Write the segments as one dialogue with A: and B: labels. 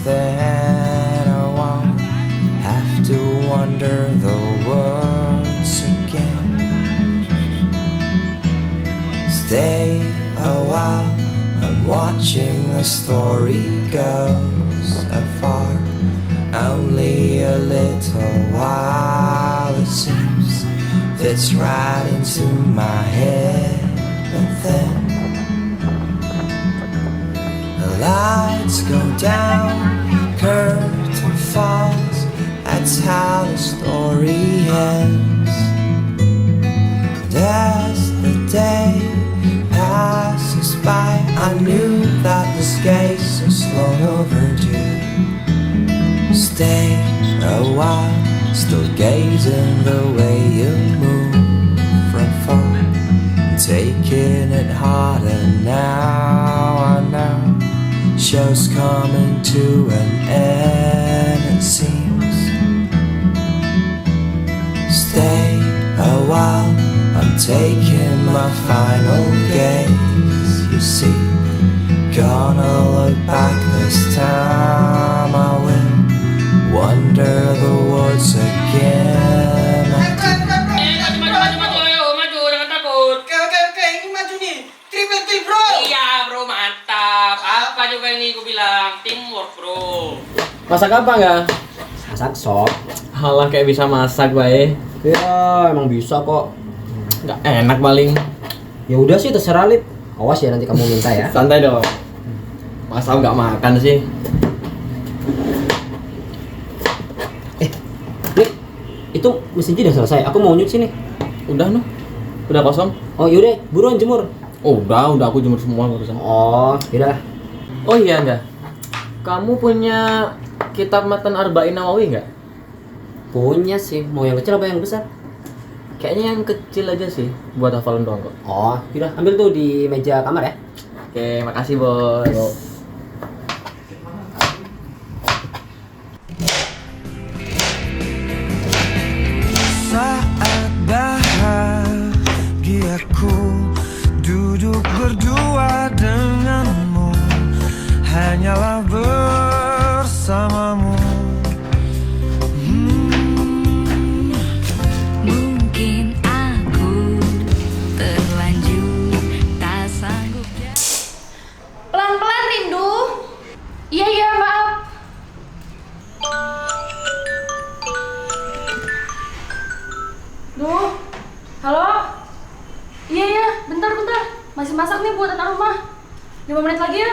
A: then I won't have to wonder the words again. Stay a while, I'm watching the story goes afar. Only a little while it seems fits right into my head, but then the lights go down, curtain falls, that's how the story ends. And as the day passes by, I knew that this case was long overdue. Stay a while, still gazing the way you move from far, taking it harder now. I know show's coming to an end, it seems. Stay a while, I'm taking my final gaze. You see, gonna look back this time. I will wonder the words again.
B: Maju, ayo, maju, jangan takut.
C: Oke, ini maju nih. Triple kill, bro.
B: Iya, bro, mantap. Apa juga ini gue bilang, teamwork, bro.
D: Masak apa nggak?
E: Masak sop.
D: Halah kayak bisa masak bae.
E: Ya emang bisa kok.
D: Nggak enak paling.
E: Ya udah sih terserah Lip. Awas ya nanti kamu minta ya.
D: Santai dong. Masa nggak makan sih?
E: Lip, itu mesin udah selesai. Aku mau nyuci nih.
D: Udah noh. Udah kosong.
E: Oh yaudah, buruan jemur.
D: Oh, udah aku jemur semua barusan.
E: Oh yaudah.
D: Oh iya anda. Kamu punya kitab Matan Arba'in Nawawi nggak?
E: Punya sih. Mau yang kecil apa yang besar?
D: Kayaknya yang kecil aja sih, buat hafalan doang kok.
E: Oh yaudah, ambil tuh di meja kamar ya.
D: Oke, makasih bos.
E: Yo.
A: Saat bahagiaku duduk berdua denganmu, hanyalah bersamamu.
F: Mungkin aku terlanjur tak sanggup.
G: Pelan-pelan Rindu. Iya maaf. Duh, halo. Iya bentar. Masih masak nih buat anak rumah. 5 menit lagi ya.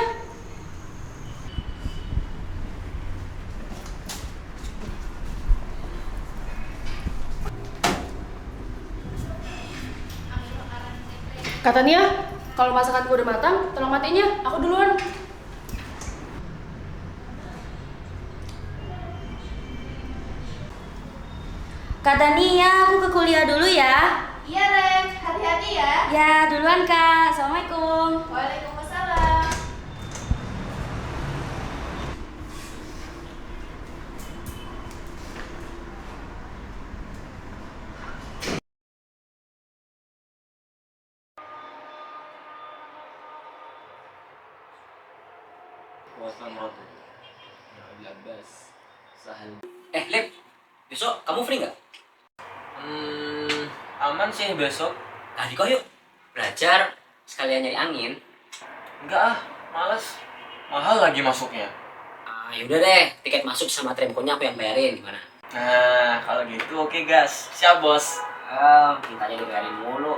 G: Katanya, kalau masakan gue udah matang, tolong matiin ya. Aku duluan.
F: Kata Nia, aku ke kuliah dulu ya.
G: Iya Ren, hati-hati ya.
F: Ya, duluan Kak. Assalamualaikum.
G: Waalaikumsalam.
E: Lip, besok kamu free nggak?
D: Aman sih besok.
E: Tadi kok yuk belajar sekalian nyari angin.
D: Enggak ah, males. Mahal lagi masuknya.
E: Yaudah deh, tiket masuk sama tremkonya aku yang bayarin, gimana?
D: Nah, kalau gitu oke gas. Siap bos.
E: Mintanya dibayarin mulu.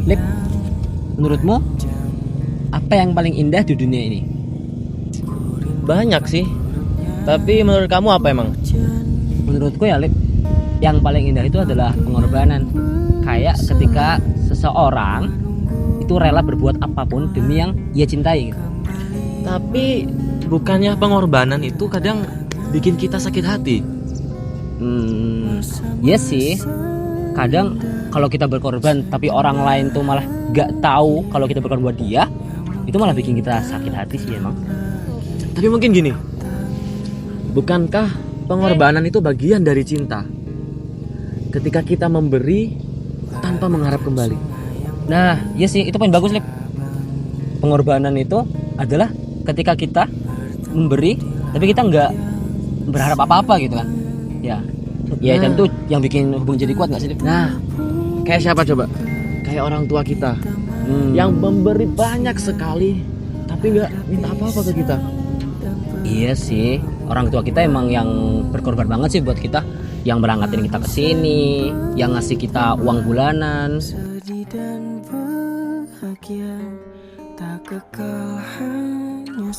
E: Lip, menurutmu apa yang paling indah di dunia ini?
D: Banyak sih. Tapi menurut kamu apa emang?
E: Menurutku ya Lip, yang paling indah itu adalah pengorbanan. Kayak ketika seseorang itu rela berbuat apapun demi yang ia cintai gitu.
D: Tapi bukannya pengorbanan itu kadang bikin kita sakit hati?
E: Iya sih. Kadang kalau kita berkorban tapi orang lain tuh malah gak tahu kalau kita berkorban buat dia, itu malah bikin kita sakit hati sih emang.
D: Tapi mungkin gini, bukankah pengorbanan itu bagian dari cinta? Ketika kita memberi tanpa mengharap kembali.
E: Nah, iya sih, itu poin bagus, Lip. Pengorbanan itu adalah ketika kita memberi tapi kita nggak berharap apa-apa gitu kan. Ya. Ya, itu yang bikin hubungan jadi kuat nggak sih, Lip?
D: Nah, kayak siapa coba? Kayak orang tua kita yang memberi banyak sekali tapi nggak minta apa-apa ke kita.
E: Iya sih, orang tua kita emang yang berkorban banget sih buat kita, yang berangkatin kita ke sini, yang ngasih kita uang bulanan.
A: Sedih dan bahagia tak kekal hanya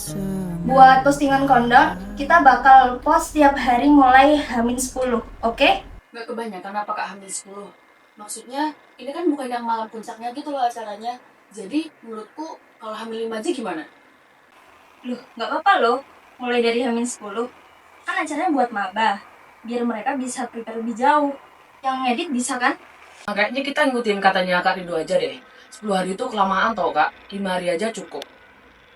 F: Buat postingan kondor, kita bakal post tiap hari mulai H-10, oke?
G: Gak kebanyakan apa Kak hamil 10? Maksudnya ini kan bukan yang malam puncaknya gitu loh acaranya. Jadi menurutku kalau hamil 5 aja gimana?
F: Loh, gak apa-apa loh. Mulai dari H-10. Kan acaranya buat maba. Biar mereka bisa prepare lebih jauh. Yang ngedit bisa kan?
H: Kayaknya kita ngikutin katanya Kak Rindu aja deh. 10 hari itu kelamaan tau Kak, 5 hari aja cukup.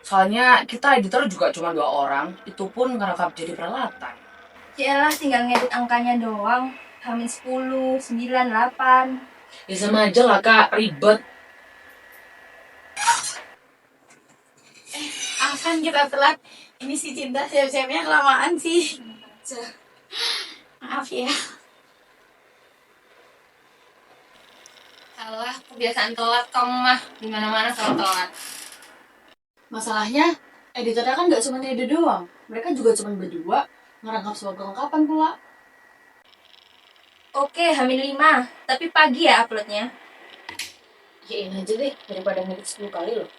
H: Soalnya kita editor juga cuma 2 orang, itu pun ngerekam jadi peralatan.
F: Yaelah, tinggal ngedit angkanya doang. H-10, 9, 8.
H: Ya sama aja lah Kak, ribet.
G: Akan kita telat. Ini si Cinta siap-siapnya kelamaan sih. Maaf ya.
B: Alah, kebiasaan telat kamu mah. Dimana-mana selalu telat.
G: Masalahnya editornya kan gak cuma ide doang. Mereka juga cuma berdua ngerangkap sebuah kelengkapan pula.
F: Oke, H-5. Tapi pagi ya uploadnya.
G: Yain aja deh daripada ngedit 10 kali loh.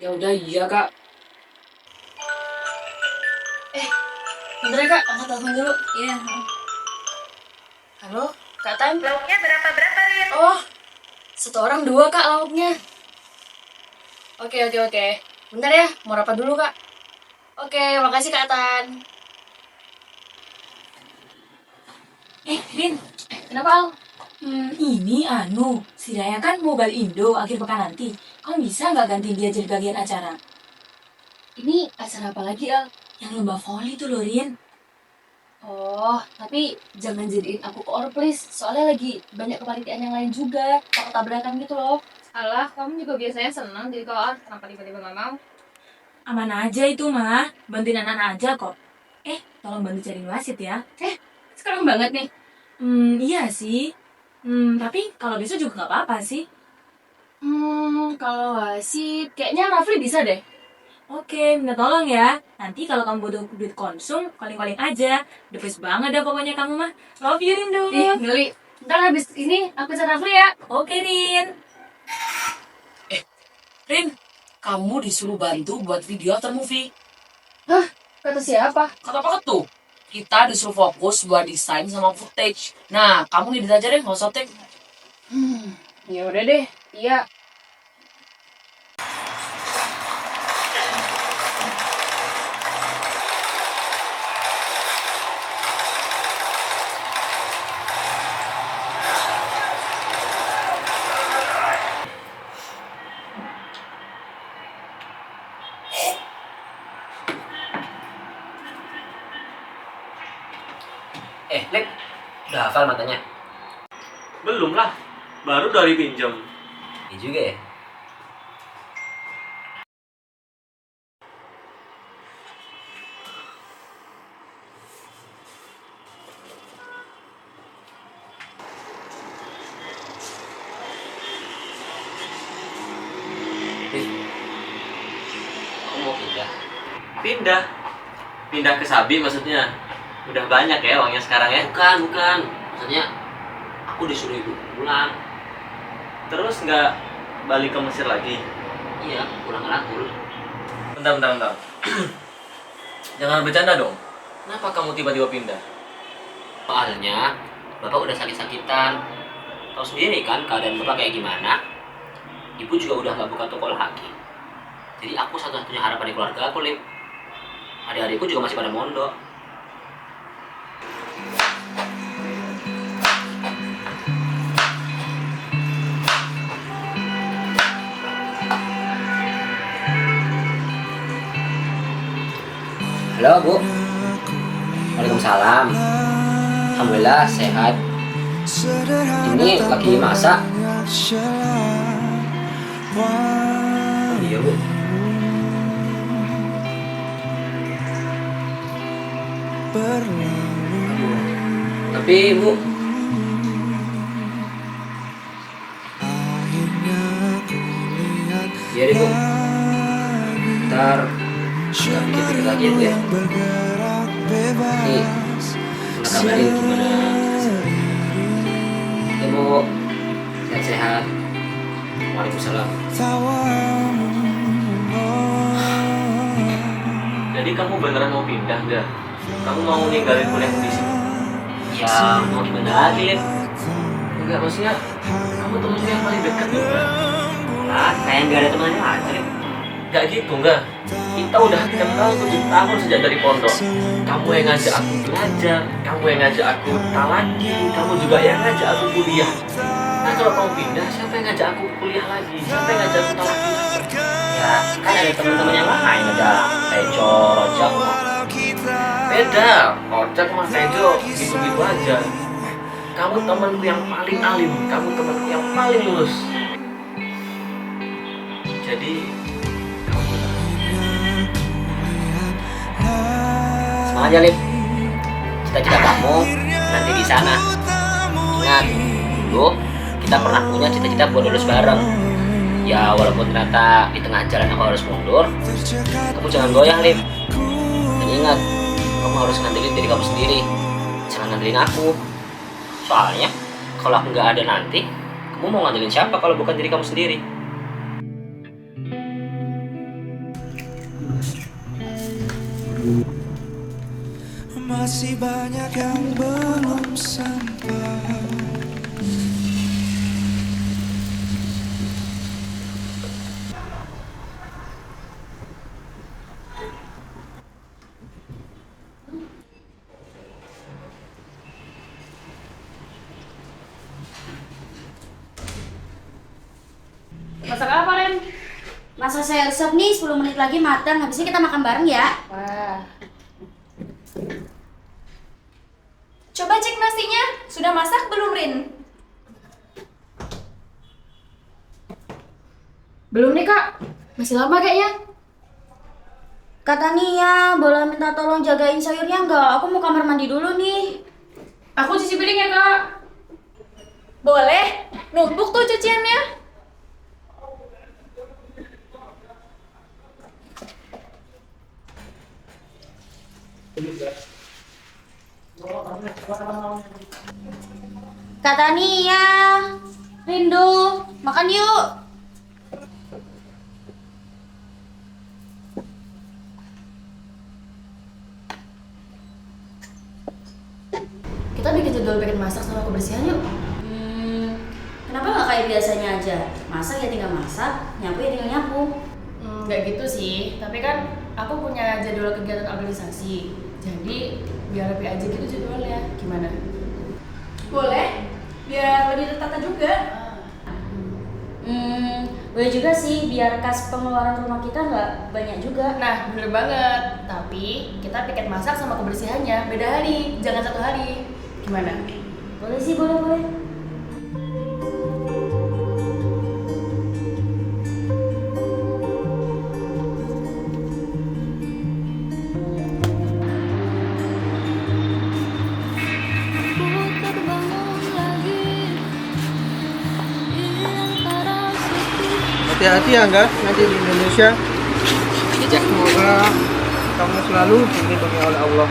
H: Ya udah iya Kak.
G: Bentar ya Kak, angkat telepon dulu.
F: Iya.
G: Halo, Kak Tan.
F: Lauknya berapa, Rin?
G: Oh, 1 orang 2 Kak lauknya. Oke. Bentar ya, mau rapat dulu Kak. Oke, makasih Kak Tan.
I: Rin,
G: Kenapa Al?
I: ini si Daya kan Mobile Indo akhir pekan nanti. Kamu bisa nggak gantiin dia jadi bagian acara?
G: Ini acara apa lagi Al?
I: Yang lomba volley tuh loh, Rin.
G: Oh, tapi jangan jadiin aku koor please. Soalnya lagi banyak kepanitiaan yang lain juga. Kalau tabrakan gitu loh.
B: Alah, kamu juga biasanya senang jadi koor. Kenapa tiba-tiba gak mau?
I: Aman aja itu mah, bantuin anak-anak aja kok. Tolong bantu cariin wasit ya.
G: Sekarang banget nih.
I: Iya sih. Tapi kalau besok juga nggak apa-apa sih.
G: Kalau wasit, kayaknya Rafli bisa deh.
I: Oke, minta tolong ya. Nanti kalau kamu butuh duit konsum, calling-calling aja. The best banget dah pokoknya kamu mah. Love you, Rindu.
G: Ih, ngeli. Ntar habis ini aku cari Rafli ya.
I: Oke, Rin.
H: Rin, kamu disuruh bantu buat video after movie.
G: Hah? Kata siapa?
H: Kata apa tuh? Kita disuruh fokus buat desain sama footage. Nah, kamu ngedit aja deh, nggak usah take.
G: Ya udah deh. Iya.
E: Lek, udah hafal matanya?
D: Belum lah, baru dari pinjam.
E: Iya juga ya. Kamu mau pindah?
D: Pindah ke Sabi maksudnya. Udah banyak ya uangnya sekarang ya.
E: Bukan. Maksudnya aku disuruh ibu pulang.
D: Terus nggak balik ke Mesir lagi?
E: Iya, pulang ngelatur.
D: Bentar. Jangan bercanda dong. Kenapa kamu tiba-tiba pindah?
E: Soalnya bapak udah sakit-sakitan. Tahu sendiri kan keadaan bapak kayak gimana. Ibu juga udah nggak buka toko lagi. Jadi aku satu-satunya harapan di keluarga aku, Lim. Adik-adikku juga masih pada mondok. Halo Bu. Waalaikumsalam. Alhamdulillah sehat. Ini lagi masak. Oh, iya Bu. Tapi Bu, iya deh Bu. Ntar nggak pikir-pikir lagi ya Bu ya. Nanti nggak kabarin gimana. Ya Bu, sehat-sehat. Waalaikumsalam.
D: Jadi kamu beneran mau pindah nggak? Kamu mau ninggalin kuliah di sini?
E: Ya mau gimana lagi Lip?
D: Enggak, maksudnya kamu temennya yang paling dekat juga.
E: Nah, kayak nggak ada temannya aja Lip.
D: Gak gitu, enggak. Kita udah kenal 7 tahun sejak dari pondok. Kamu yang ngajak aku belajar, kamu yang ngajak aku talaki, kamu juga yang ngajak aku kuliah. Nah kalau kamu pindah, siapa yang ngajak aku kuliah lagi? Siapa yang ngajak aku talaki lagi?
E: Ya kan ada teman-teman yang lain ada Tejo, Rojak.
D: Beda, Ojak sama Tejo gitu-gitu aja. Kamu temanku yang paling alim, kamu temanku yang paling lulus. Jadi
E: Semangat ya Lip. Cita-cita kamu nanti di sana. Ingat, dulu kita pernah punya cita-cita buat lulus bareng. Ya walaupun ternyata di tengah jalan aku harus mundur, kamu jangan goyah Lip. Dan ingat, kamu harus ngandelin diri kamu sendiri. Jangan ngandelin aku. Soalnya kalau aku nggak ada nanti, kamu mau ngandelin siapa kalau bukan diri kamu sendiri?
A: Masih banyak yang belum sampai.
G: Masak apa, Ren?
F: Masa saya resep nih 10 menit lagi matang, habisnya kita makan bareng ya.
G: Wah. Coba cek nasinya, sudah masak belum, Rin? Belum nih, Kak. Masih lama kayaknya.
F: Kata Nia, boleh minta tolong jagain sayurnya nggak? Aku mau kamar mandi dulu nih.
G: Aku cuci piring ya, Kak. Boleh. Numpuk tuh cuciannya.
F: Kata Nia, Rindu, makan yuk.
G: Kita bikin jadwal bikin masak sama kebersihan yuk.
F: Kenapa nggak kayak biasanya aja? Masak ya tinggal masak, nyapu ya tinggal nyapu.
G: Nggak gitu sih, tapi kan aku punya jadwal kegiatan organisasi. Jadi biar lebih aja gitu jadwalnya. Gimana? Boleh, biar lebih tertata juga.
F: Boleh juga sih, biar kas pengeluaran rumah kita nggak banyak juga.
G: Nah, bener banget. Tapi kita piket masak sama kebersihannya beda hari, jangan satu hari. Gimana?
F: Boleh sih, boleh.
C: Hati-hati ya enggak nanti di Indonesia. Semoga kamu selalu dilindungi oleh Allah.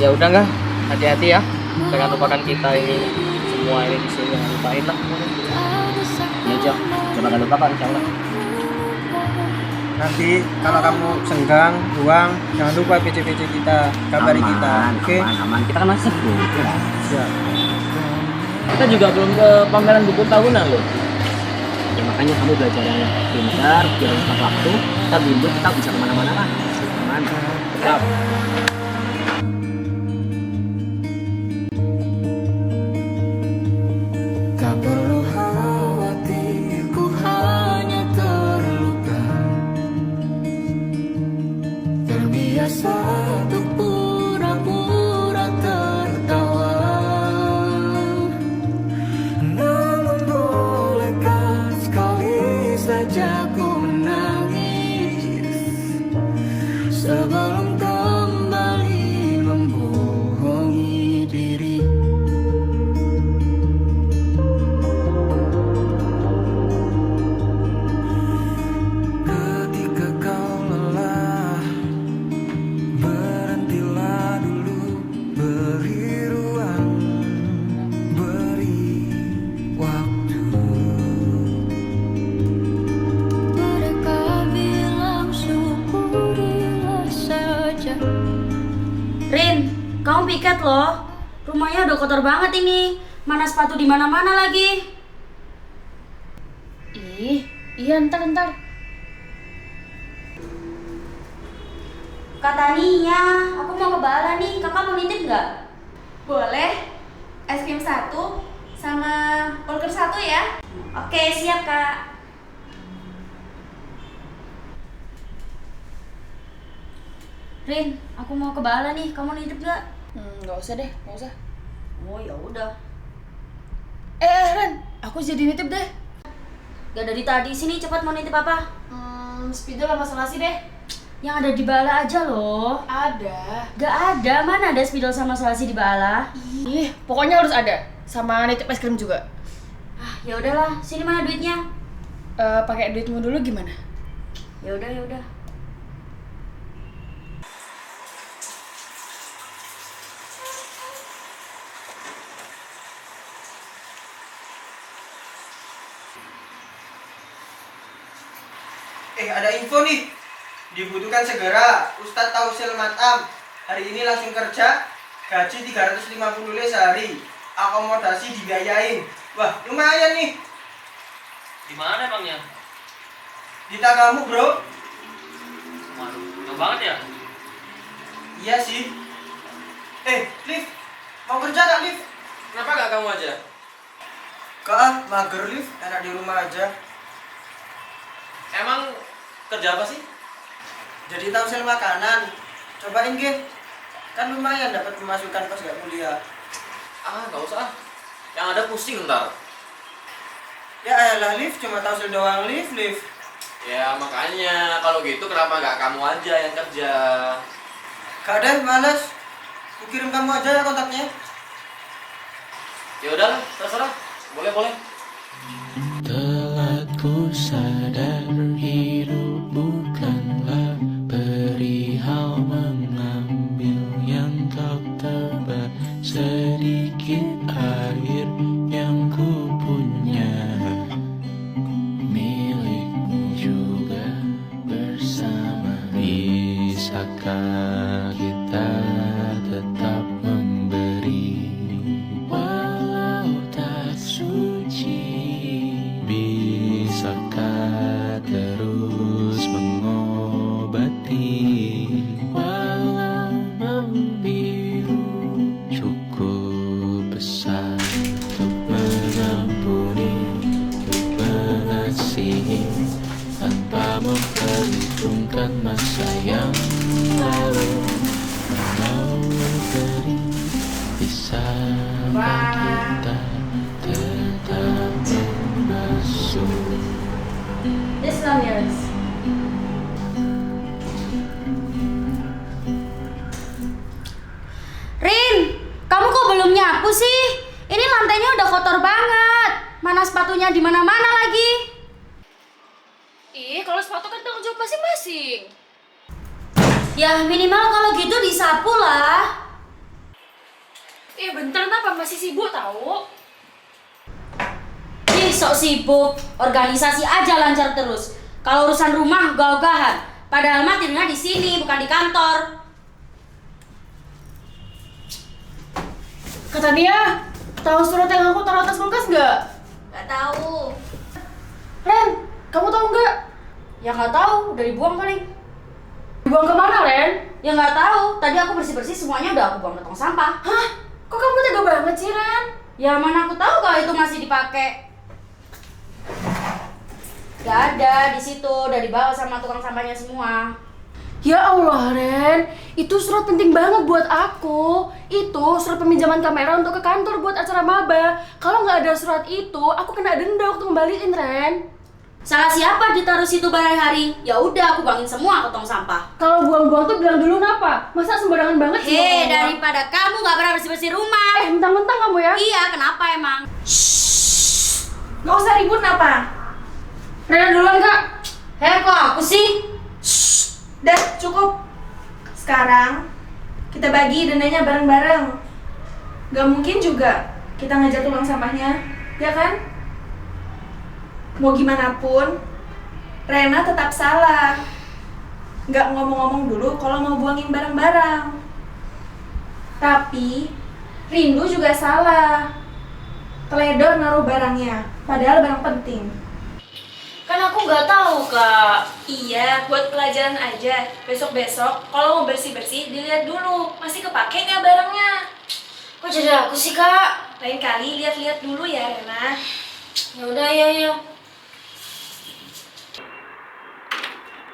D: ya udah nggak, hati-hati ya. Jangan lupakan kita ini semua ini di sini, jangan lupain lah.
E: Ya Jo, jangan lupa Pak, insya Allah.
C: Nanti kalau kamu senggang, luang, jangan lupa PC-PC kita, kabari kita. Oke?
E: Aman. Kita kan masih sebut.
C: Siap.
D: Kita juga belum ke pameran buku tahunan loh.
E: Ya makanya kamu belajar yang pintar, biar tepat waktu. Kita bimbel, kita bisa kemana-mana lah. Aman.
D: Siap.
A: Tak perlu khawatir, ku hanya terluka. Terbiasa
J: piket loh. Rumahnya udah kotor banget ini. Mana sepatu di mana-mana lagi.
G: Iya ntar.
J: Kata Nia, aku mau ke Bala nih. Kakak mau nitip nggak?
F: Boleh. Es krim 1 sama burger 1 ya.
J: Oke, siap Kak. Rin, aku mau ke Bala nih. Kamu nitip nggak?
G: Nggak usah deh, nggak usah.
J: Oh ya udah.
G: Ren, aku jadi nitip deh.
J: Gak dari tadi sini, cepat mau nitip apa?
G: Spidol sama selasi deh.
J: Yang ada di Bala aja loh.
G: Ada.
J: Gak ada, mana ada spidol sama selasi di Bala?
G: Pokoknya harus ada. Sama nitip es krim juga.
J: Ya udahlah, sini mana duitnya?
G: Pakai duitmu dulu gimana?
J: Ya udah.
C: Ada info nih. Dibutuhkan segera Ustadz Tausil Matam. Hari ini langsung kerja. Gaji 350 le sehari. Akomodasi dibiayain. Wah, lumayan nih.
B: Di mana emangnya?
C: Di Tagamu, bro.
B: Waduh, jauh banget ya?
C: Iya sih. Liv. Mau kerja gak, Liv?
B: Kenapa gak kamu aja?
C: Kak, mager, Liv. Enak di rumah aja.
B: Emang kerja apa sih?
C: Jadi tausil makanan. Cobain, Ge. Kan lumayan dapat pemasukan pas gak kuliah.
B: Gak usah. Yang ada pusing ntar.
C: Ya ayalah, Liv. Cuma tausil doang, Liv.
B: Ya makanya, kalau gitu kenapa gak kamu aja yang kerja?
C: Gak deh, males. Ku kirim kamu aja ya kontaknya.
B: Ya udahlah, terserah. Boleh.
A: Telah ku sadar hidup bukanlah perihal mengambil yang tak terbatas. Sedikit air yang ku punya milikmu juga bersama. Bisakah kita tetap memberi walau tak suci? Bisakah terus mengobati walau membiru? Cukup besar untuk mengampuni, untuk mengasihi tanpa memperhitungkan masa yang lalu. Walau beri bisakah kita tetap membasuh?
J: This one yours. Rin, kamu kok belum nyapu sih? Ini lantainya udah kotor banget. Mana sepatunya di mana-mana lagi?
G: Kalau sepatu kan tanggung jawab masing-masing.
J: Ya minimal kalau gitu disapu lah.
G: Bentar, kenapa masih sibuk tahu?
J: Ih, sok sibuk. Organisasi aja lancar terus. Kalau urusan rumah gaugahan. Padahal mah tidurnya di sini, bukan di kantor.
G: Kata dia, tahu surat yang aku taruh atas kulkas nggak?
J: Gak tahu.
G: Ren, kamu tahu nggak?
J: Ya nggak tahu, udah dibuang paling.
G: Dibuang kemana, Ren?
J: Ya nggak tahu. Tadi aku bersih-bersih semuanya udah aku buang ke tong sampah.
G: Hah? Kok kamu tega banget sih, Ren?
J: Ya mana aku tahu kalau itu masih dipakai. Gak ada di situ, udah dibawa sama tukang sampahnya semua.
G: Ya Allah, Ren, itu surat penting banget buat aku. Itu surat peminjaman kamera untuk ke kantor buat acara maba. Kalau nggak ada surat itu, aku kena denda waktu ngembaliin, Ren.
J: Salah siapa ditaruh situ barang hari? Ya udah aku buangin semua ke tong sampah.
G: Kalau buang-buang tuh bilang dulu kenapa? Masa sembarangan banget sih?
J: Daripada kamu nggak pernah bersih-bersih rumah.
G: Mentang-mentang kamu ya?
J: Iya, kenapa emang?
F: Nggak usah ribut apa?
G: Rena duluan, Kak.
J: Kok aku sih?
F: Dah, cukup. Sekarang kita bagi dendanya bareng-bareng. Gak mungkin juga kita ngajak tukang sampahnya, ya kan? Mau gimana pun, Rena tetap salah. Gak ngomong-ngomong dulu kalau mau buangin barang-barang.
G: Tapi Rindu juga salah. Teledor naruh barangnya, padahal barang penting.
F: Kan aku nggak tahu, Kak. Iya, buat pelajaran aja. Besok-besok kalau mau bersih-bersih dilihat dulu, masih kepake nggak barangnya.
J: Kok jadi aku sih, Kak?
F: Lain kali lihat-lihat dulu ya, Rena.
J: Ya udah, ya.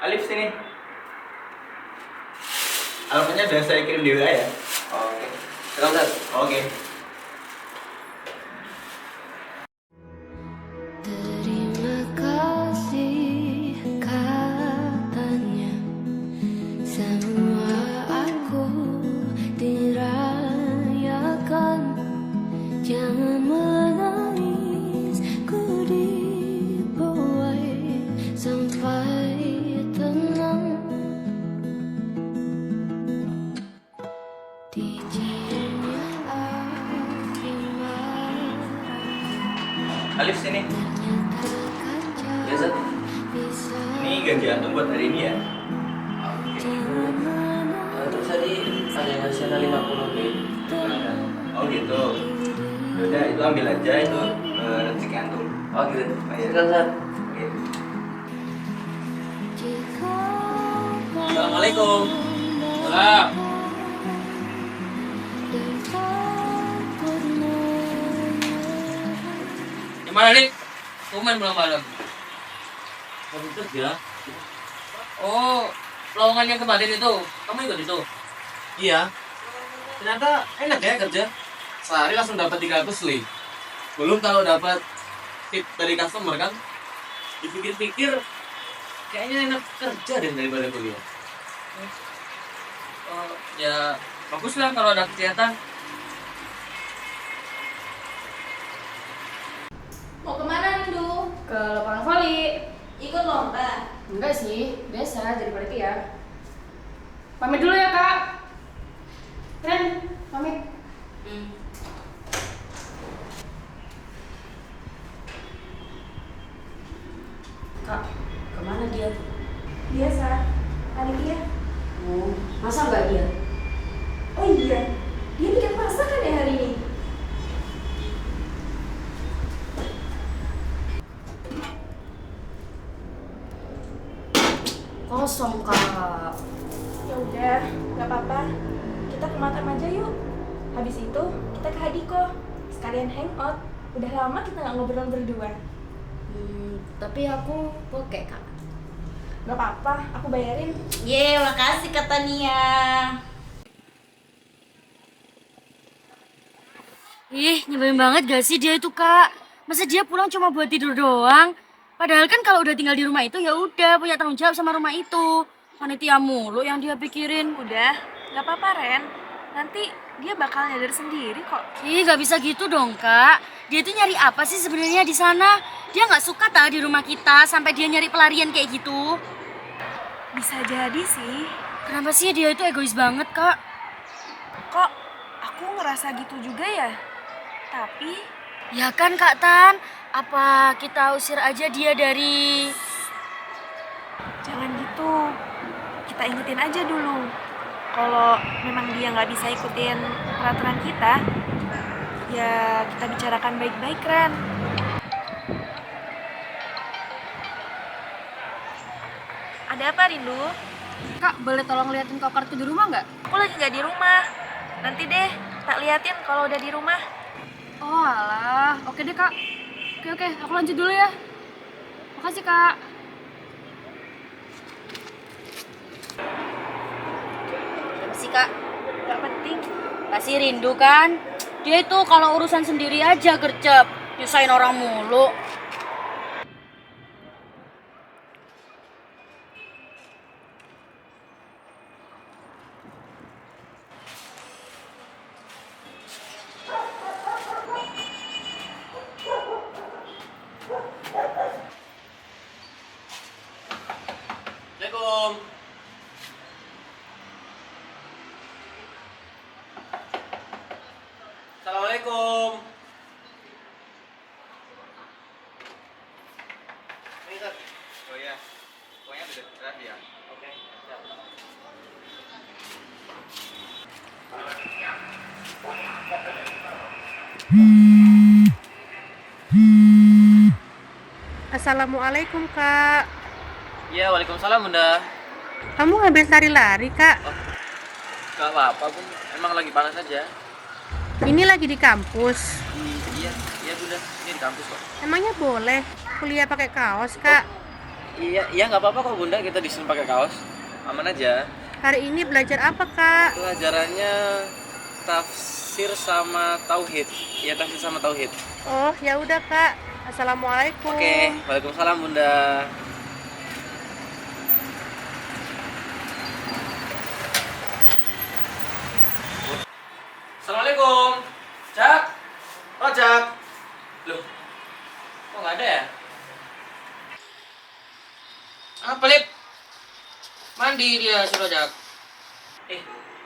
C: Alif sini. Alamatnya udah saya kirim di WA ya.
D: Oke. Sekarang Ustaz.
C: Oke.
A: Terima kasih katanya, semua aku dirayakan. Jangan menangis, ku dibuai sampai tenang. Dijinya api marah.
C: Alif sini.
D: Ya Ustaz.
C: Ini gaji antum buat hari ini ya.
D: Terus tadi ada yang ngasih 50 nih.
C: Oh gitu. Udah itu ambil aja itu rezeki antum.
D: Oh gitu.
C: Oh, iya.
D: Silakan Ustaz.
C: Oke.
B: Assalamualaikum. Salam. Gimana nih? Kuman belum malam.
D: Kamu kerja?
B: Oh, lowongan yang kemarin itu, kamu ikut itu?
H: Iya. Ternyata enak ya kerja. Sehari langsung dapat 300 li. Belum kalau dapat tip dari customer kan. Dipikir-pikir kayaknya enak kerja deh daripada kuliah.
B: Oh, ya bagus lah kalau ada kegiatan.
G: Mau kemana, Rindu?
F: Ke lapangan voli.
G: Ikut lomba?
F: Enggak sih, biasa jadi panitia. Pamit dulu ya, Kak. Ren, pamit.
J: Kak, kemana dia?
G: Biasa. Panitia?
J: Oh, masa nggak dia?
G: Oh iya, dia bikin masakan ya hari ini?
J: Kosong, Kak.
G: Ya udah, nggak apa-apa. Kita ke Matam aja yuk. Habis itu kita ke Hadiko. Sekalian hangout. Udah lama kita nggak ngobrol berdua.
J: Tapi aku bokeh, Kak.
G: Nggak apa-apa, aku bayarin.
J: Makasih Kak Tania. Ih, nyebelin banget gak sih dia itu, Kak? Masa dia pulang cuma buat tidur doang? Padahal kan kalau udah tinggal di rumah itu ya udah punya tanggung jawab sama rumah itu. Panitia mulu yang dia pikirin.
G: Udah, nggak apa-apa Ren. Nanti dia bakal nyadar sendiri kok.
J: Ih, gak bisa gitu dong, Kak. Dia itu nyari apa sih sebenarnya di sana? Dia nggak suka tah di rumah kita sampai dia nyari pelarian kayak gitu.
G: Bisa jadi sih.
J: Kenapa sih dia itu egois banget, Kak?
G: Kok aku ngerasa gitu juga ya? Tapi
J: Ya kan, Kak Tan? Apa kita usir aja dia dari...
G: jangan gitu. Kita ingetin aja dulu. Kalau memang dia nggak bisa ikutin peraturan kita, ya kita bicarakan baik-baik, Ren. Ada apa, Rindu?
J: Kak, boleh tolong liatin kokarku di rumah nggak?
G: Aku lagi nggak di rumah. Nanti deh, tak liatin kalau udah di rumah.
J: Oh alah, oke deh Kak. Oke, aku lanjut dulu ya. Makasih Kak. Apa sih Kak?
G: Gak penting.
J: Pasti rindu kan? Dia itu kalau urusan sendiri aja gercep. Nyusahin orang mulu.
D: Assalamualaikum. Assalamualaikum. Ini Ustaz.
C: Oh ya, pokoknya udah jelas ya.
D: Oke.
K: Assalamualaikum kak.
H: Iya, waalaikumsalam bunda.
K: Kamu habis lari-lari kak?
H: Gak apa-apa bun, emang lagi panas aja.
K: Ini lagi di kampus.
H: Iya bunda, ini di kampus kok.
K: Emangnya boleh kuliah pakai kaos kak?
H: Iya nggak apa-apa kok bunda, kita di sini pakai kaos, aman aja.
K: Hari ini belajar apa kak?
H: Pelajarannya tafsir sama tauhid. Iya tafsir sama tauhid.
K: Oh ya udah kak. Assalamualaikum.
H: Oke, waalaikumsalam bunda.
B: Assalamualaikum. Cak.
C: Oh, Jak.
B: Loh, kok nggak ada ya? Apa, Lip? Mandi dia, suruh Jak.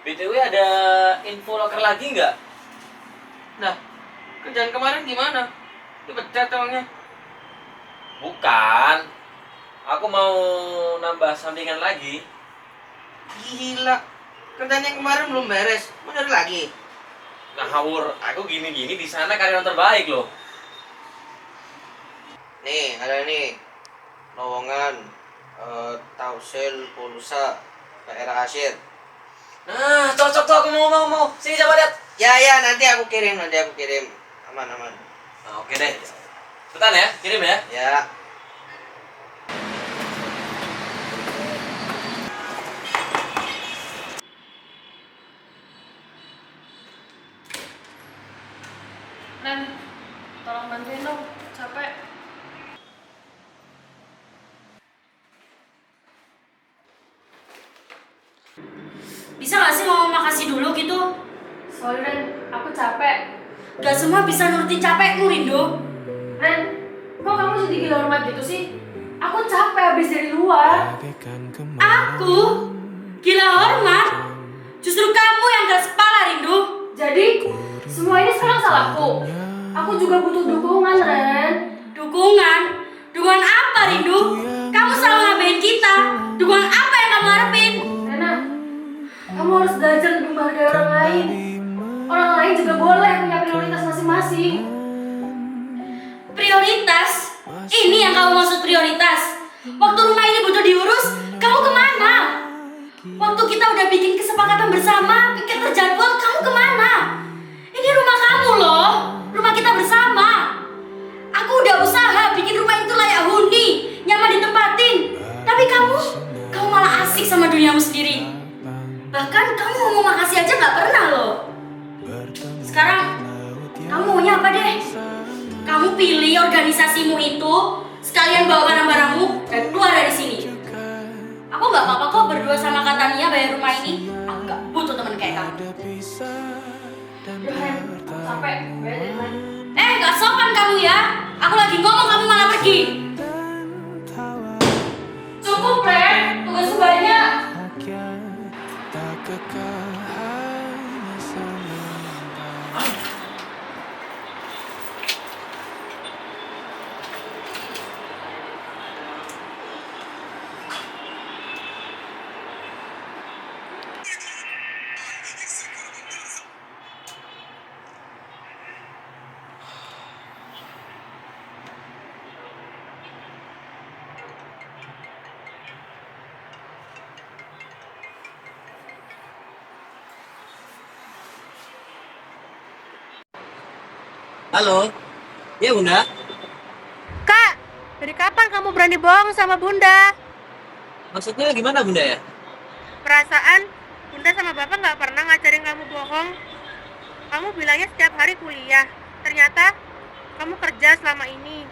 D: BTW ada info loker lagi nggak?
B: Nah, kerjaan kemarin gimana? Dipecat emangnya?
D: Bukan. Aku mau nambah sampingan lagi.
C: Gila. Kerjaan yang kemarin belum beres. Bener lagi.
D: Ngawur, aku gini-gini di sana karyawan terbaik loh.
C: Nih, ada nih. Lowongan Tausil Pulsa daerah Asyir.
D: Nah, cocok tuh, aku mau. Sini coba lihat.
C: Ya, nanti aku kirim. Aman.
D: Nah, oke deh. Cepetan ya, kirim ya.
C: Ya.
G: Ren, tolong bantuin dong, capek.
J: Bisa gak sih ngomong makasih dulu gitu?
G: Sorry Ren, aku capek.
J: Gak semua bisa nurutin capekmu, Rindo.
G: Ren, kok kamu jadi gila hormat gitu sih? Aku capek habis dari luar.
J: Aku? Gila hormat? Justru kamu yang gak sepala, Rindo.
G: Jadi, semua ini sekarang salahku. Aku juga butuh dukungan, Ren.
J: Dukungan? Dukungan apa, Rindu? Kamu selalu ngabain kita. Dukungan apa yang kamu harapin?
G: Rena, kamu harus belajar lebih menghargai orang lain. Orang lain juga boleh punya prioritas masing-masing.
J: Prioritas? Ini yang kamu maksud prioritas? Waktu rumah ini butuh diurus, kamu kemana? Waktu kita udah bikin kesepakatan bersama, bikin terjadwal, kamu kemana? Ini rumah kamu loh, rumah kita bersama. Aku udah usaha bikin rumah itu layak huni, nyaman ditempatin. Tapi kamu malah asik sama duniamu sendiri. Bahkan kamu ngomong makasih aja gak pernah loh. Sekarang, kamu maunya apa deh? Kamu pilih organisasimu itu, sekalian bawa barang-barangmu dan keluar dari sini. Aku gak apa-apa kok berdua sama Kak Tania bayar rumah ini. Aku gak butuh temen kayak kamu.
G: Udah Ren, aku capek. Bayar Ren.
J: Gak sopan kamu ya. Aku lagi ngomong kamu malah pergi. Cukup Ren, tugas banyak.
H: Halo. Iya bunda.
K: Kak, dari kapan kamu berani bohong sama bunda?
H: Maksudnya gimana bunda ya?
K: Perasaan bunda sama bapak nggak pernah ngajarin kamu bohong. Kamu bilangnya setiap hari kuliah. Ternyata kamu kerja selama ini.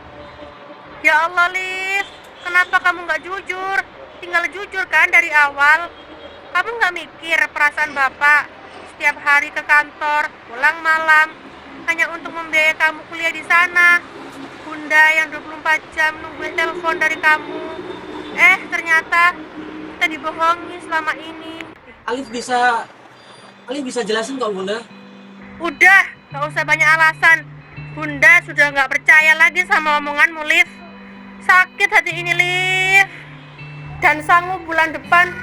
K: Ya Allah, Liv. Kenapa kamu nggak jujur? Tinggal jujur kan dari awal. Kamu nggak mikir perasaan bapak setiap hari ke kantor, pulang malam, hanya untuk membiayai kamu kuliah di sana. Bunda yang 24 jam nungguin telepon dari kamu. Ternyata kita dibohongi selama ini.
H: Alif bisa jelasin kok bunda.
K: Udah, gak usah banyak alasan. Bunda sudah gak percaya lagi sama omonganmu, Liv. Sakit hati ini, Liv. Dan sanggup bulan depan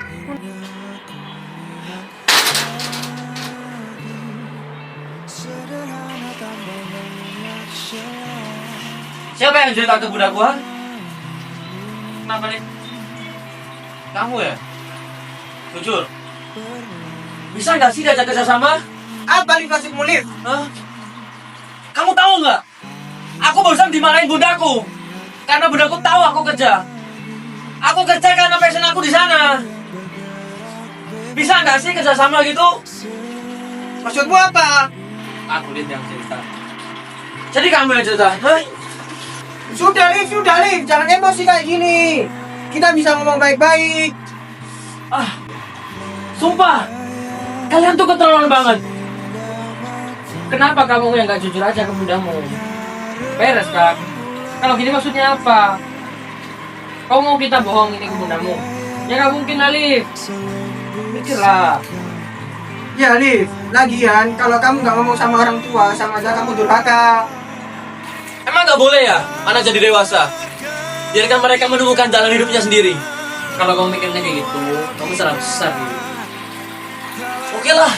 H: Siapa yang cerita ke bundaku, ha?
B: Kenapa nih?
H: Kamu ya? Jujur. Bisa nggak sih diajak kerjasama?
C: Apa Lif maksudmu Lif?
H: Hah? Kamu tahu nggak? Aku barusan dimarahin bundaku. Karena bundaku tahu aku kerja. Aku kerja karena passion aku di sana. Bisa nggak sih kerjasama gitu?
C: Maksudmu apa?
H: Aku lihat yang cerita. Jadi kamu yang cerita, hah?
C: Sudah Lif, jangan emosi kayak gini. Kita bisa ngomong baik-baik.
H: Ah, sumpah, kalian tuh keterlaluan banget.
B: Kenapa kamu yang gak jujur aja ke bundamu? Beres kan? Kalau gini maksudnya apa? Kau mau kita bohong ini ke bundamu? Ya gak mungkin Alif. Mikirlah.
C: Ya Lif, lagian kalau kamu nggak ngomong sama orang tua, sama aja kamu durhaka.
H: Emang nggak boleh ya anak jadi dewasa? Biarkan mereka menemukan jalan hidupnya sendiri.
B: Kalau kamu mikirnya kayak gitu, kamu salah besar gitu.
H: Oke lah.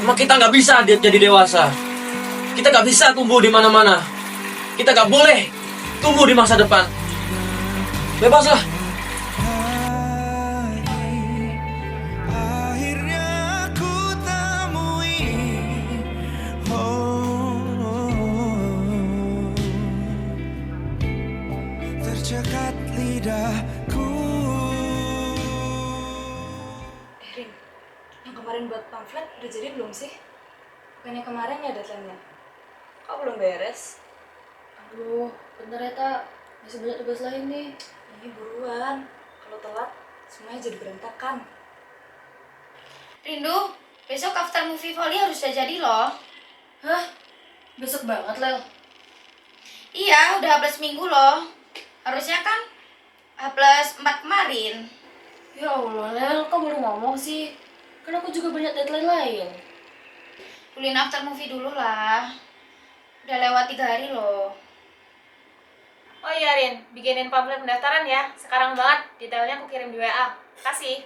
H: Emang kita nggak bisa jadi dewasa. Kita nggak bisa tumbuh di mana-mana. Kita nggak boleh tumbuh di masa depan. Bebas lah.
A: Tercekat lidahku.
F: Rin, yang kemarin buat pamflet udah jadi belum sih? Bukannya kemarin ya deadline-nya? Kok belum beres?
G: Aduh, bentar ya Tak, masih banyak tugas lain nih.
F: Ini buruan, kalau telat semuanya jadi berantakan.
J: Rindu, besok after movie volley harus udah jadi loh.
G: Hah? Besok banget, Lel?
J: Iya, udah H+ minggu loh. Harusnya kan H+4 kemarin.
G: Ya Allah, Lel, kok baru ngomong sih? Kan aku juga banyak deadline lain.
J: Duluin after movie dulu lah. Udah lewat 3 hari loh.
I: Oh iya Rin, bikinin pamflet pendaftaran ya. Sekarang banget, detailnya aku kirim di WA. Kasih.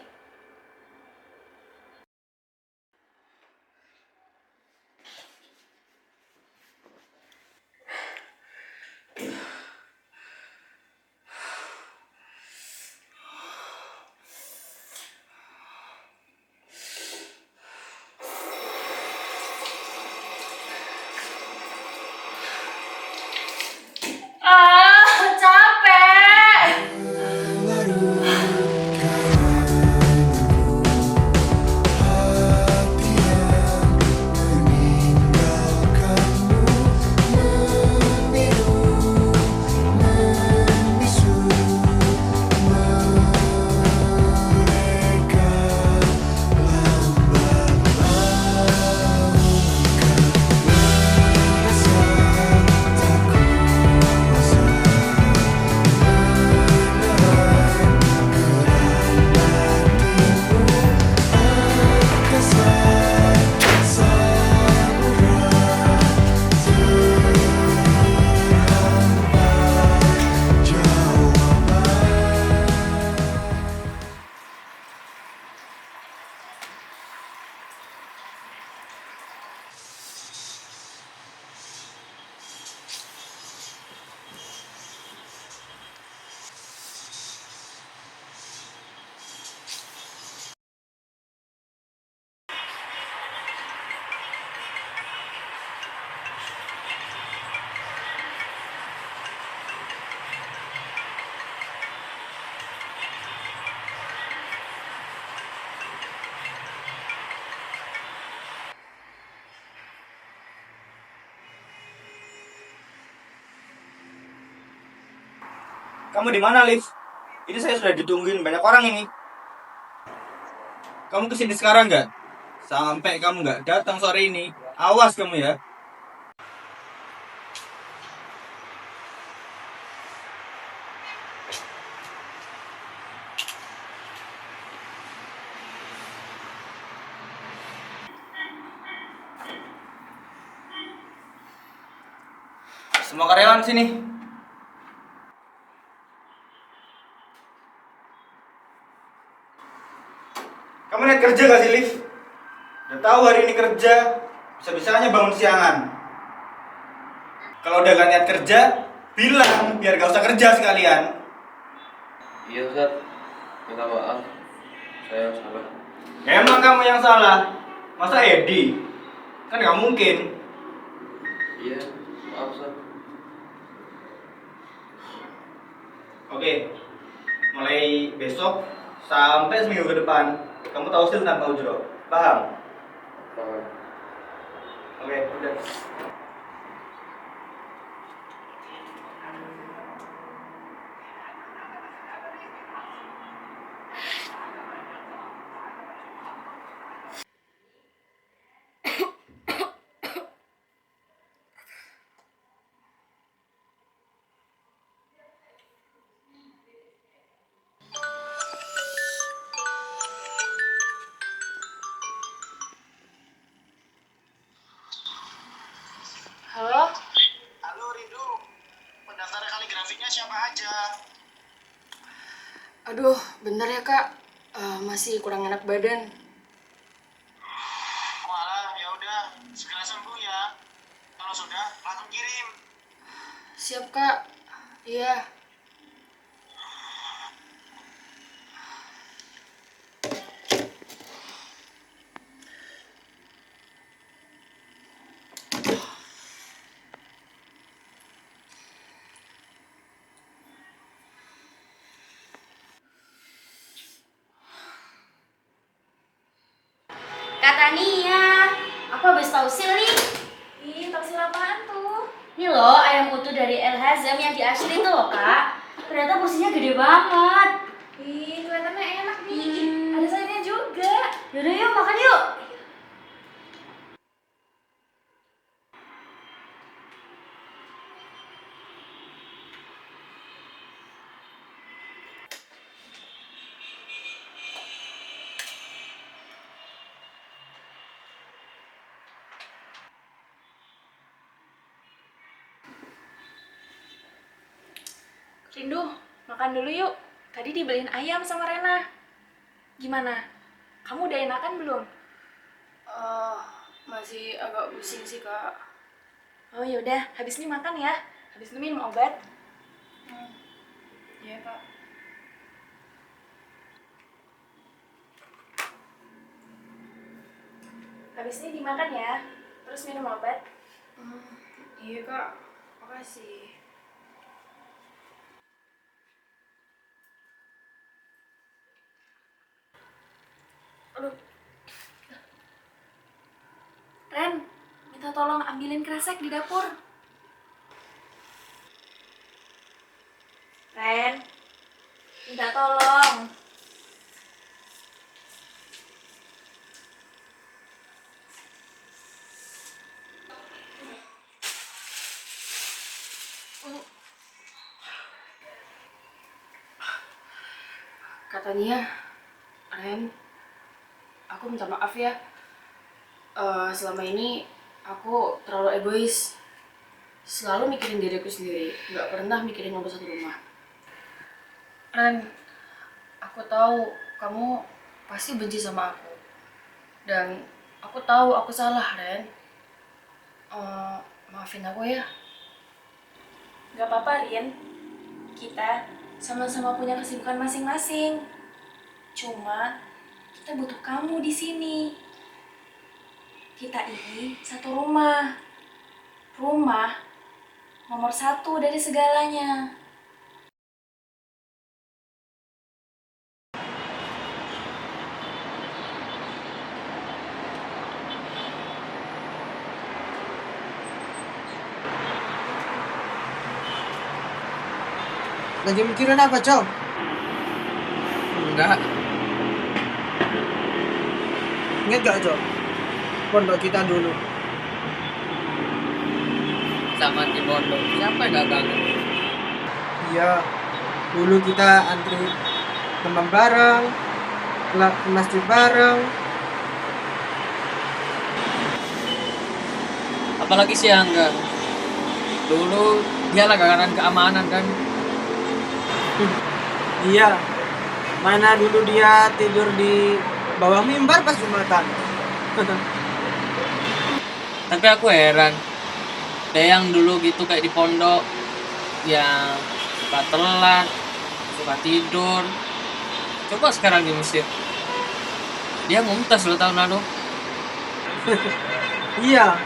F: Capek!
C: Kamu di mana, Liv? Ini saya sudah ditungguin banyak orang ini. Kamu kesini sekarang nggak? Sampai kamu nggak datang sore ini, awas kamu ya. Semua karyawan sini. Kamu lihat kerja gak sih, Liv? Udah tahu hari ini kerja, bisa-bisanya bangun siangan. Kalau udah gak niat kerja, bilang biar gak usah kerja sekalian.
H: Iya Ustaz, minta maaf, saya salah.
C: Emang kamu yang salah. Masa Edi? Kan gak mungkin.
H: Iya, maaf Ustaz.
C: Oke, mulai besok sampai seminggu ke depan kamu tahu stil tanpa ujro. Paham?
H: Paham.
C: Oke, udah.
G: Halo?
L: Halo Rindu, pendaftar kaligrafinya siapa aja?
G: Aduh, bentar ya kak. Masih kurang enak badan.
L: Walah, ya udah, segera sembuh ya. Kalau sudah, langsung kirim.
G: Siap kak. Iya.
J: Kata Nia, aku habis tausil nih.
F: Ih, tausil apaan tuh?
J: Ini loh ayam utuh dari El Hazam yang di Ashley tuh loh kak. Ternyata porsinya gede banget.
F: Ih, kelihatannya enak nih. Ada sayurnya juga.
J: Yaudah yuk makan yuk.
F: Rindu, makan dulu yuk. Tadi dibeliin ayam sama Rena. Gimana? Kamu udah enakan belum?
G: Masih agak pusing sih kak.
F: Oh yaudah, habis ini makan ya. Habis ini minum obat.
G: Iya kak.
F: Habis ini dimakan ya. Terus minum obat.
G: Iya kak. Makasih.
F: Aduh. Ren, minta tolong ambilin kresek di dapur. Ren, minta tolong.
G: Katanya, Ren, aku minta maaf ya. Selama ini aku terlalu egois. Selalu mikirin diriku sendiri, nggak pernah mikirin nomor satu rumah. Ren, aku tahu kamu pasti benci sama aku. Dan aku tahu aku salah, Ren. Maafin aku ya.
F: Gak apa-apa, Rin. Kita sama-sama punya kesibukan masing-masing. Cuma kita butuh kamu di sini. Kita ini satu rumah. Rumah nomor satu dari segalanya.
C: Lagi mikirin apa, Cow?
B: Enggak.
C: Ingat gak, Cow? Pondok kita dulu.
B: Sama di pondok. Siapa yang gak kangen?
C: Iya, dulu kita antri demam bareng, ke masjid bareng.
B: Apalagi si Angga. Dulu dia langganan keamanan kan.
C: Iya, mana dulu dia tidur di bawah mimbar pas Jumatan.
B: Tapi aku heran. Dia yang dulu gitu kayak di pondok, yang suka telat, suka tidur. Coba sekarang di Mesir, dia mumtaz loh tahun lalu.
C: Iya,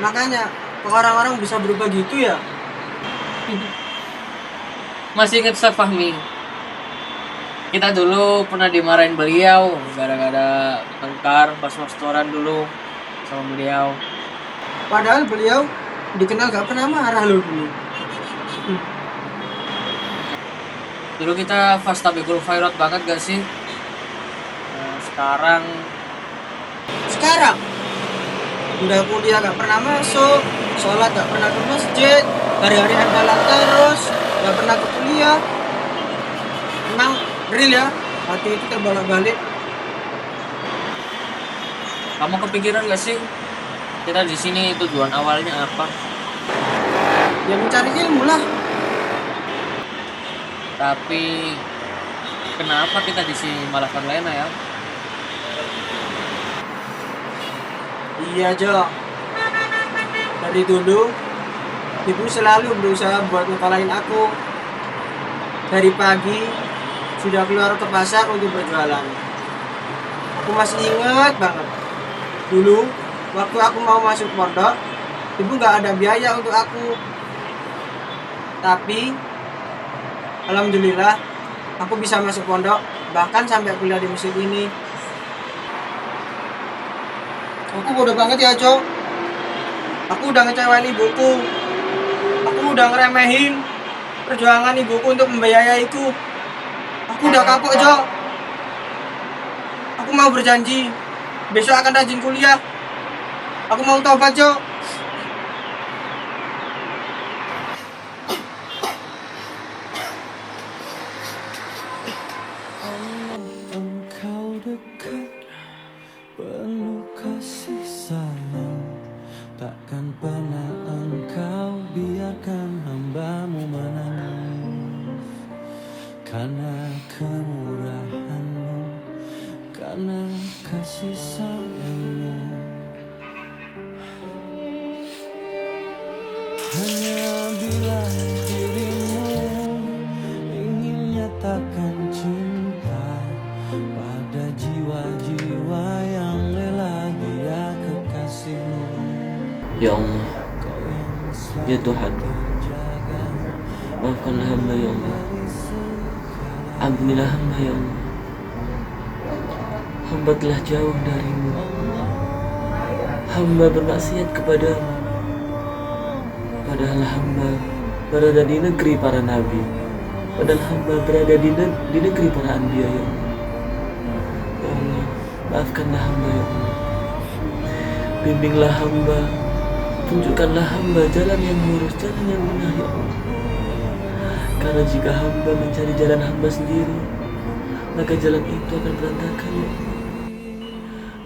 C: makanya kok orang-orang bisa berubah gitu ya?
B: Masih ingat Ustaz Fahmi? Kita dulu pernah dimarahin beliau gara-gara tengkar pas restoran dulu sama beliau.
C: Padahal beliau dikenal gak pernah marah loh dulu.
B: Dulu kita fastabiqul khairat banget gak sih? Nah, sekarang
C: Udah kuliah gak pernah masuk, sholat gak pernah ke masjid, hari-hari andalan terus, gak pernah ke kuliah. Emang real ya, hati itu terbolak-balik.
B: kamu kepikiran gak sih? Kita di sini tujuan awalnya apa?
C: Ya mencari ilmu lah.
B: Tapi kenapa kita di sini malah terlena ya?
C: Iya Jo, dari dulu ibu selalu berusaha buat ngekalahin aku. Dari pagi sudah keluar ke pasar untuk berjualan. Aku masih ingat banget dulu waktu aku mau masuk pondok, ibu gak ada biaya untuk aku. Tapi alhamdulillah aku bisa masuk pondok, bahkan sampai kuliah di Mesir ini. Aku bodoh banget ya Jo. Aku udah ngecewain ibuku. Aku udah ngeremehin perjuangan ibuku untuk membiayaiku. Aku udah kapok Jo. Aku mau berjanji besok akan rajin kuliah. Aku mau taubat Jo.
A: Engkau dekat, penuh kasih sayang. Takkan pernah engkau biarkan hambamu menangis. Karena kemurahanmu, karena kasih sayangmu. Hanya bila dirimu ingin nyatakan cinta pada jiwa-jiwa yang rela dia kekasihmu.
D: Ya Allah, ya Tuhan, maafkanlah hamba ya Allah. Ampunilah hamba ya Allah. Hamba telah jauh darimu. Hamba bermaksiat kepadamu. Padahal hamba berada di negeri para nabi. Padahal hamba berada di negeri para anbiya ya Allah. Ya Allah, maafkanlah hamba ya Allah. Bimbinglah hamba. Tunjukkanlah hamba jalan yang lurus, jalan yang benar ya Allah. Karena jika hamba mencari jalan hamba sendiri, maka jalan itu akan berantakan ya Allah.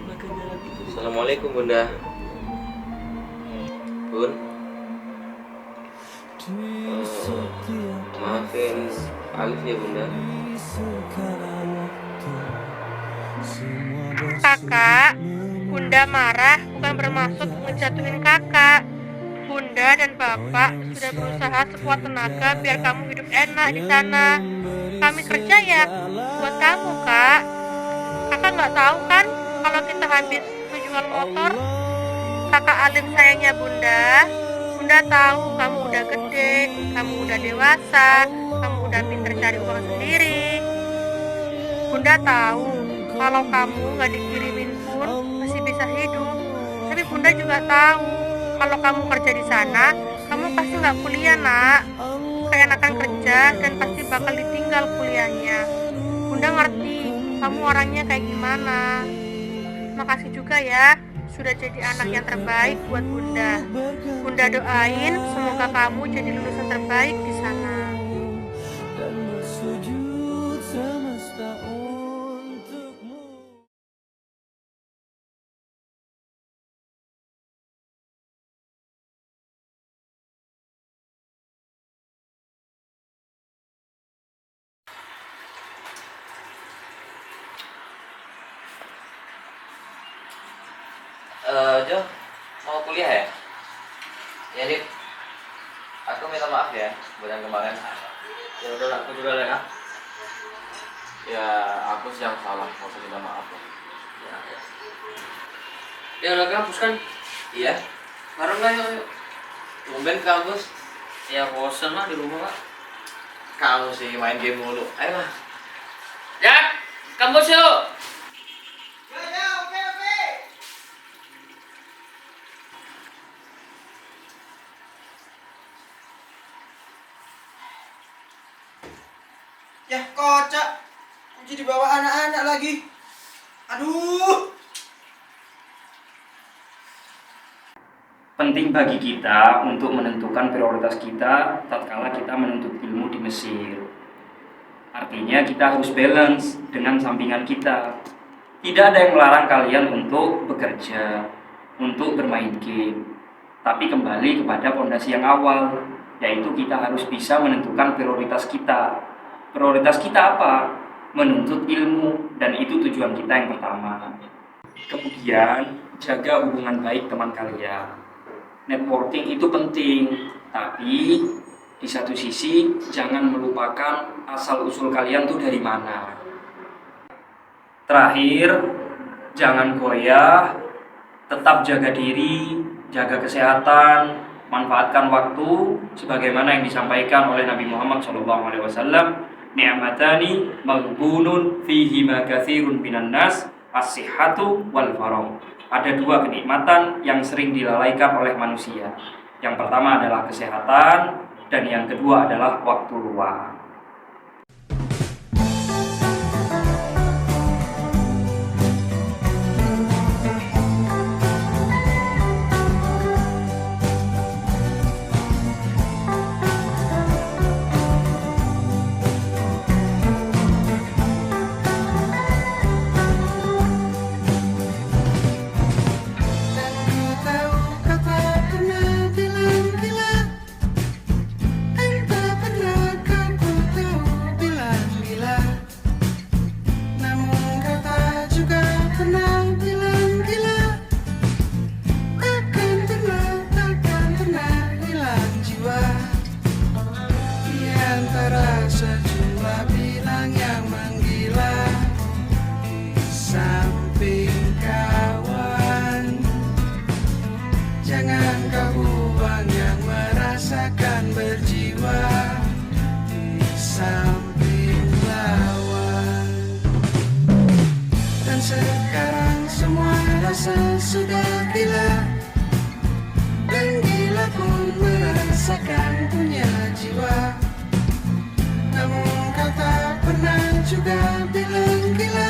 D: Maka jalan itu... Assalamualaikum Bunda. Bun, maafin Alif ya Bunda.
K: Kakak, Bunda marah bukan bermaksud ngejatuhin kakak. Bunda dan Bapak sudah berusaha sekuat tenaga biar kamu hidup enak di sana. Kami kerja ya buat kamu, Kak. Kakak nggak tahu kan kalau kita habis menjual motor? Kakak Alim sayangnya Bunda. Bunda tahu kamu udah gede, kamu udah dewasa, kamu udah pinter cari uang sendiri. Bunda tahu kalau kamu nggak dikirimin pun masih bisa hidup. Tapi Bunda juga tahu kalau kamu kerja di sana, kamu pasti nggak kuliah, Nak. Keenakan kerja dan pasti bakal ditinggal kuliahnya. Bunda ngerti kamu orangnya kayak gimana. Makasih juga ya sudah jadi anak yang terbaik buat Bunda. Bunda doain semoga kamu jadi lulusan terbaik di sana.
A: Dan bersujud semesta untukmu.
D: Jo, mau kuliah ya? Ya, Lip. minta maaf ya buat yang kemarin.
B: Ya udah, aku juga lah ya.
H: Ya aku sih yang salah, nggak usah minta maaf ya.
B: Ya udah kampus kan?
H: Iya.
B: Bareng lah yuk.
H: Tumben ke kampus.
B: Ya bosen lah di rumah, Kak.
H: Kamu sih main game mulu. Ayo lah.
B: Ya, kampus yuk.
C: Ya, oke. Ya, kocak. Jadi bawa anak-anak lagi. Aduh.
M: Penting bagi kita untuk menentukan prioritas kita tatkala kita menuntut ilmu di Mesir. Artinya kita harus balance dengan sampingan kita. Tidak ada yang melarang kalian untuk bekerja, untuk bermain game. Tapi kembali kepada fondasi yang awal, yaitu kita harus bisa menentukan prioritas kita. Prioritas kita apa? Menuntut ilmu, dan itu tujuan kita yang pertama. Kemudian, jaga hubungan baik teman kalian. Networking itu penting, tapi di satu sisi jangan melupakan asal-usul kalian tuh dari mana. Terakhir, jangan goyah, tetap jaga diri, jaga kesehatan, manfaatkan waktu sebagaimana yang disampaikan oleh Nabi Muhammad SAW. Ni'matani maghbunun fihima katsirun minan nas, as-sihhatu wal faragh. Ada dua kenikmatan yang sering dilalaikan oleh manusia. Yang pertama adalah kesehatan, dan yang kedua adalah waktu luang.
A: Sudah gila, dan gila pun merasakan punya jiwa. Namun kau tak pernah juga bilang gila.